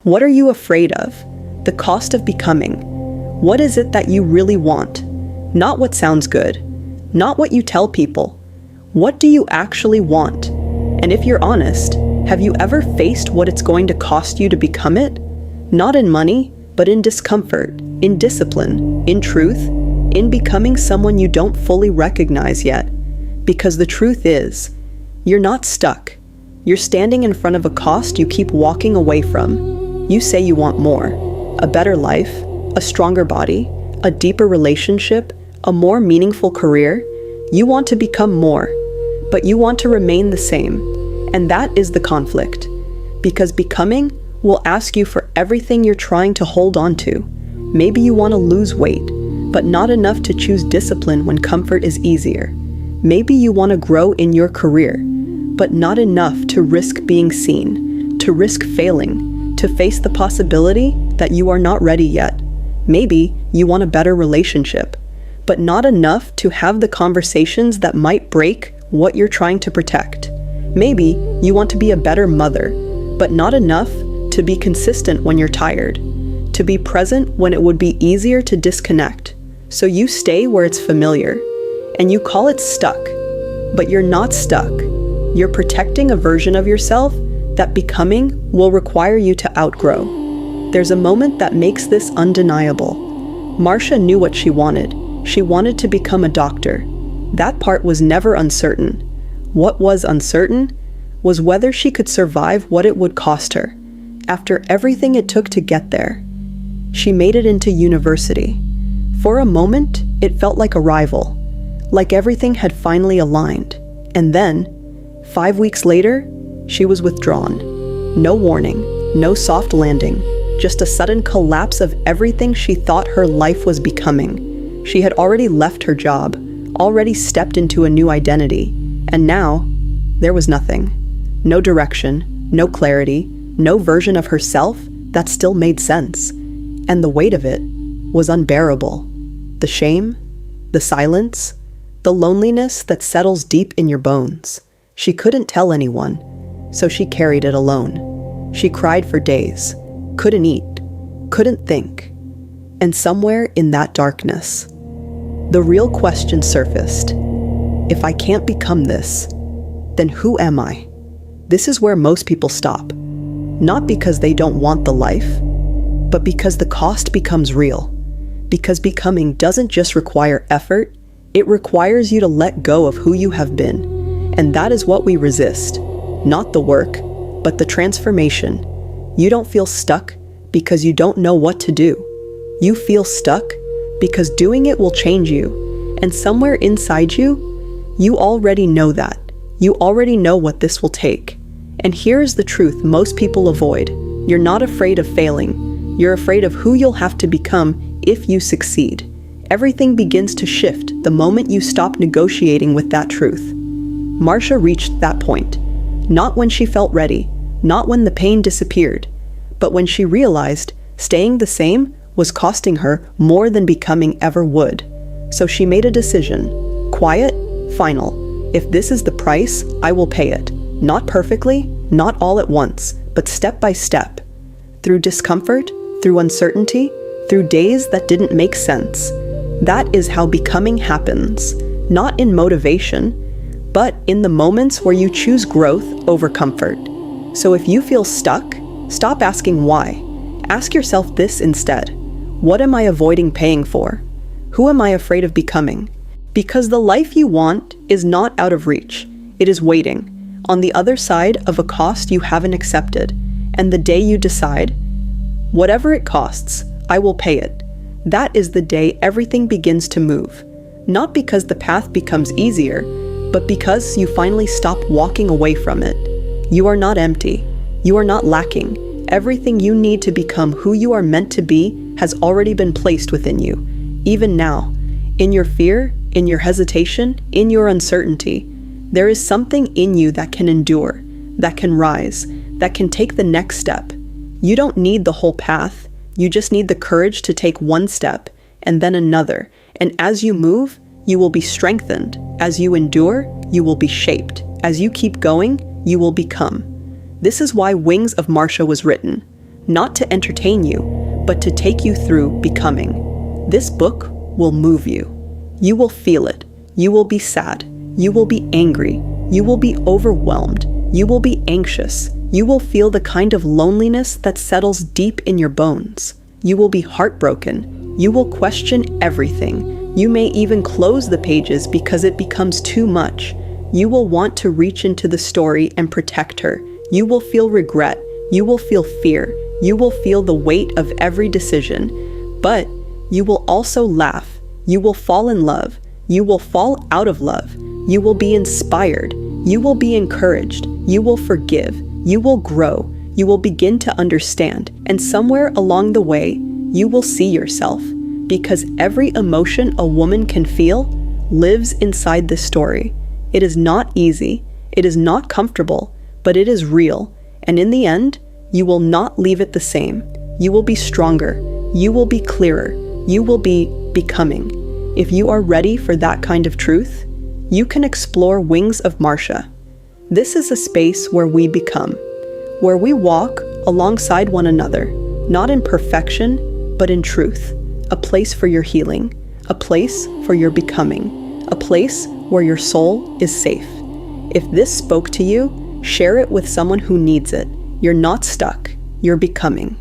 What are you afraid of? The cost of becoming. What is it that you really want? Not what sounds good. Not what you tell people. What do you actually want? And if you're honest, have you ever faced what it's going to cost you to become it? Not in money, but in discomfort, in discipline, in truth, in becoming someone you don't fully recognize yet. Because the truth is, you're not stuck. You're standing in front of a cost you keep walking away from. You say you want more, a better life, a stronger body, a deeper relationship, a more meaningful career. You want to become more, but you want to remain the same. And that is the conflict. Because becoming will ask you for everything you're trying to hold on to. Maybe you want to lose weight, but not enough to choose discipline when comfort is easier. Maybe you want to grow in your career, but not enough to risk being seen, to risk failing, to face the possibility that you are not ready yet. Maybe you want a better relationship, but not enough to have the conversations that might break what you're trying to protect. Maybe you want to be a better mother, but not enough to be consistent when you're tired, to be present when it would be easier to disconnect. So you stay where it's familiar, and you call it stuck, but you're not stuck. You're protecting a version of yourself that becoming will require you to outgrow. There's a moment that makes this undeniable. Marsia knew what she wanted. She wanted to become a doctor. That part was never uncertain. What was uncertain was whether she could survive what it would cost her. After everything it took to get there, she made it into university. For a moment, it felt like arrival, like everything had finally aligned. And then, 5 weeks later, she was withdrawn. No warning, no soft landing, just a sudden collapse of everything she thought her life was becoming. She had already left her job, already stepped into a new identity, and now, there was nothing. No direction, no clarity, no version of herself that still made sense. And the weight of it was unbearable. The shame, the silence, the loneliness that settles deep in your bones. She couldn't tell anyone, so she carried it alone. She cried for days, couldn't eat, couldn't think. And somewhere in that darkness, the real question surfaced. If I can't become this, then who am I? This is where most people stop. Not because they don't want the life, but because the cost becomes real. Because becoming doesn't just require effort, it requires you to let go of who you have been. And that is what we resist. Not the work, but the transformation. You don't feel stuck because you don't know what to do. You feel stuck because doing it will change you. And somewhere inside you, you already know that. You already know what this will take. And here's the truth most people avoid. You're not afraid of failing. You're afraid of who you'll have to become if you succeed. Everything begins to shift the moment you stop negotiating with that truth. Marsia reached that point. Not when she felt ready, not when the pain disappeared, but when she realized staying the same was costing her more than becoming ever would. So she made a decision. Quiet, final. If this is the price, I will pay it. Not perfectly, not all at once, but step by step. Through discomfort, through uncertainty, through days that didn't make sense. That is how becoming happens. Not in motivation, but in the moments where you choose growth over comfort. So if you feel stuck, stop asking why. Ask yourself this instead. What am I avoiding paying for? Who am I afraid of becoming? Because the life you want is not out of reach. It is waiting, on the other side of a cost you haven't accepted. And the day you decide, whatever it costs, I will pay it. That is the day everything begins to move. Not because the path becomes easier, but because you finally stop walking away from it. You are not empty. You are not lacking. Everything you need to become who you are meant to be has already been placed within you. Even now, in your fear, in your hesitation, in your uncertainty, there is something in you that can endure, that can rise, that can take the next step. You don't need the whole path. You just need the courage to take one step and then another. And as you move, you will be strengthened. As you endure, you will be shaped. As you keep going, you will become. This is why Wings of Marsia was written. not to entertain you, but to take you through becoming. This book will move you. You will feel it. You will be sad. You will be angry. You will be overwhelmed. You will be anxious. You will feel the kind of loneliness that settles deep in your bones. You will be heartbroken. You will question everything. You may even close the pages because it becomes too much. You will want to reach into the story and protect her. You will feel regret. You will feel fear. You will feel the weight of every decision. But you will also laugh. You will fall in love. You will fall out of love. You will be inspired. You will be encouraged. You will forgive. You will grow. You will begin to understand. And somewhere along the way, you will see yourself. Because every emotion a woman can feel lives inside this story. It is not easy. It is not comfortable, but it is real. And in the end, you will not leave it the same. You will be stronger. You will be clearer. You will be becoming. If you are ready for that kind of truth, you can explore Wings of Marsia. This is a space where we become, where we walk alongside one another, not in perfection, but in truth. A place for your healing, a place for your becoming, a place where your soul is safe. If this spoke to you, share it with someone who needs it. You're not stuck, you're becoming.